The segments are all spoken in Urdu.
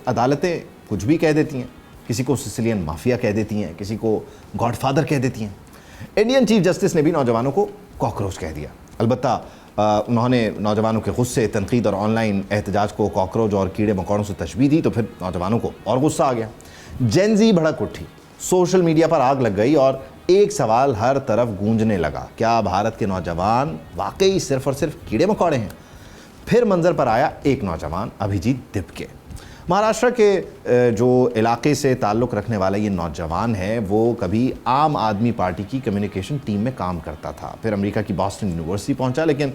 عدالتیں کچھ بھی کہہ دیتی ہیں، کسی کو سسیلین مافیا کہہ دیتی ہیں، کسی کو گاڈ فادر کہہ دیتی ہیں۔ انڈین چیف جسٹس نے بھی نوجوانوں کو کاکروچ کہہ دیا۔ البتہ انہوں نے نوجوانوں کے غصے، تنقید اور آن لائن احتجاج کو کاکروچ اور کیڑے مکوڑوں سے تشبیہ دی تو پھر نوجوانوں کو اور غصہ آ گیا۔ جین زی بھڑک اٹھی، سوشل میڈیا پر آگ لگ گئی اور ایک سوال ہر طرف گونجنے لگا، کیا بھارت کے نوجوان واقعی صرف اور صرف کیڑے مکوڑے ہیں؟ پھر منظر پر آیا ایک نوجوان، ابھیجیت دبکے۔ مہاراشٹر کے جو علاقے سے تعلق رکھنے والا یہ نوجوان ہے، وہ کبھی عام آدمی پارٹی کی کمیونیکیشن ٹیم میں کام کرتا تھا، پھر امریکہ کی باسٹن یونیورسٹی پہنچا، لیکن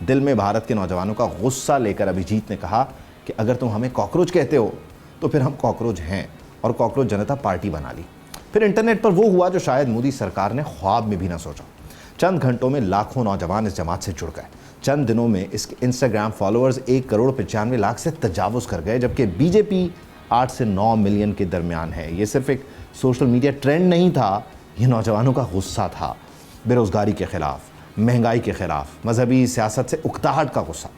دل میں بھارت کے نوجوانوں کا غصہ لے کر ابھیجیت نے کہا کہ اگر تم ہمیں کاکروچ کہتے ہو تو پھر ہم کاکروچ ہیں، اور کاکروچ جنتا پارٹی بنا لی۔ پھر انٹرنیٹ پر وہ ہوا جو شاید مودی سرکار نے خواب میں بھی نہ سوچا۔ چند گھنٹوں میں لاکھوں نوجوان اس جماعت سے جڑ گئے۔ چند دنوں میں اس کے انسٹاگرام فالوورز 1.95 کروڑ سے تجاوز کر گئے، جبکہ بی جے پی 8 سے 9 ملین کے درمیان ہے۔ یہ صرف ایک سوشل میڈیا ٹرینڈ نہیں تھا، یہ نوجوانوں کا غصہ تھا، بے روزگاری کے خلاف، مہنگائی کے خلاف، مذہبی سیاست سے اکتاہٹ کا غصہ۔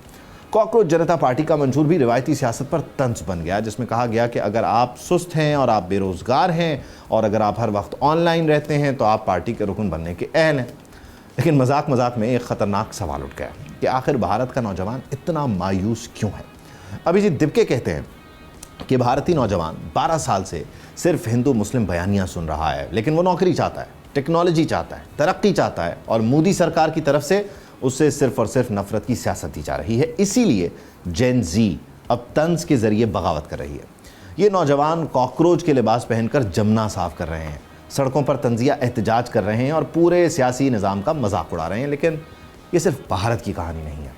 کاکروچ جنتا پارٹی کا منشور بھی روایتی سیاست پر طنز بن گیا، جس میں کہا گیا کہ اگر آپ سست ہیں اور آپ بے روزگار ہیں اور اگر آپ ہر وقت آن لائن رہتے ہیں تو آپ پارٹی کے رکن بننے کے اہل ہیں۔ لیکن مذاق میں ایک خطرناک سوال اٹھ گیا کہ آخر بھارت کا نوجوان اتنا مایوس کیوں ہے؟ ابھیجیت دبکے کہتے ہیں کہ بھارتی نوجوان 12 سال سے صرف ہندو مسلم بیانیاں سن رہا ہے، لیکن وہ نوکری چاہتا ہے، ٹیکنالوجی چاہتا ہے، ترقی چاہتا ہے، اور مودی سرکار کی طرف سے اسے صرف اور صرف نفرت کی سیاست دی جا رہی ہے۔ اسی لیے جین زی اب طنز کے ذریعے بغاوت کر رہی ہے۔ یہ نوجوان کاکروچ کے لباس پہن کر جمنا صاف کر رہے ہیں، سڑکوں پر طنزیہ احتجاج کر رہے ہیں اور پورے سیاسی نظام کا مذاق اڑا رہے ہیں، لیکن یہ صرف بھارت کی کہانی نہیں ہے۔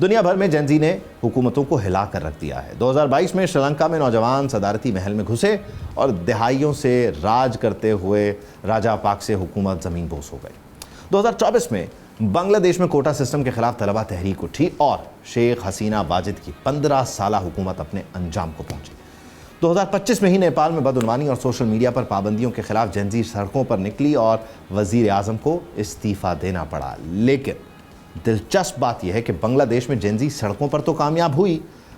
دنیا بھر میں جین زی نے حکومتوں کو ہلا کر رکھ دیا ہے۔ 2022 میں سری لنکا میں نوجوان صدارتی محل میں گھسے اور دہائیوں سے راج کرتے ہوئے راجا پاک سے حکومت زمین بوس ہو گئی۔ 2024 میں بنگلہ دیش میں کوٹا سسٹم کے خلاف طلبہ تحریک اٹھی اور شیخ حسینہ واجد کی 15 سالہ حکومت اپنے انجام کو پہنچی۔ 2025 میں ہی نیپال میں بدعنوانی اور سوشل میڈیا پر پابندیوں کے خلاف جین زی سڑکوں پر نکلی اور وزیر اعظم کو استعفیٰ دینا پڑا۔ لیکن دلچسپ بات یہ ہے کہ بنگلہ دیش میں جین زی سڑکوں پر تو کامیاب ہوئی،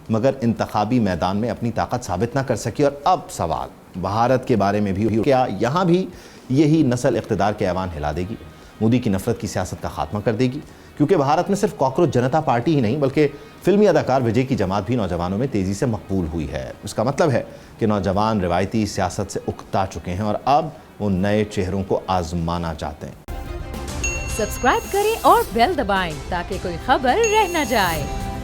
مگر انتخابی میدان میں اپنی طاقت ثابت نہ کر سکی۔ اور اب سوال بھارت کے بارے میں بھی، کیا یہاں بھی یہی نسل اقتدار کے ایوان ہلا دے گی، مودی کی نفرت کی سیاست کا خاتمہ کر دے گی؟ کیونکہ بھارت میں صرف کاکروچ جنتا پارٹی ہی نہیں بلکہ فلمی اداکار وجے کی جماعت بھی نوجوانوں میں تیزی سے مقبول ہوئی ہے۔ اس کا مطلب ہے کہ نوجوان روایتی سیاست سے اکتا چکے ہیں اور اب وہ نئے چہروں کو آزمانا چاہتے ہیں۔ سبسکرائب کریں اور بیل دبائیں تاکہ کوئی خبر رہ نہ جائے۔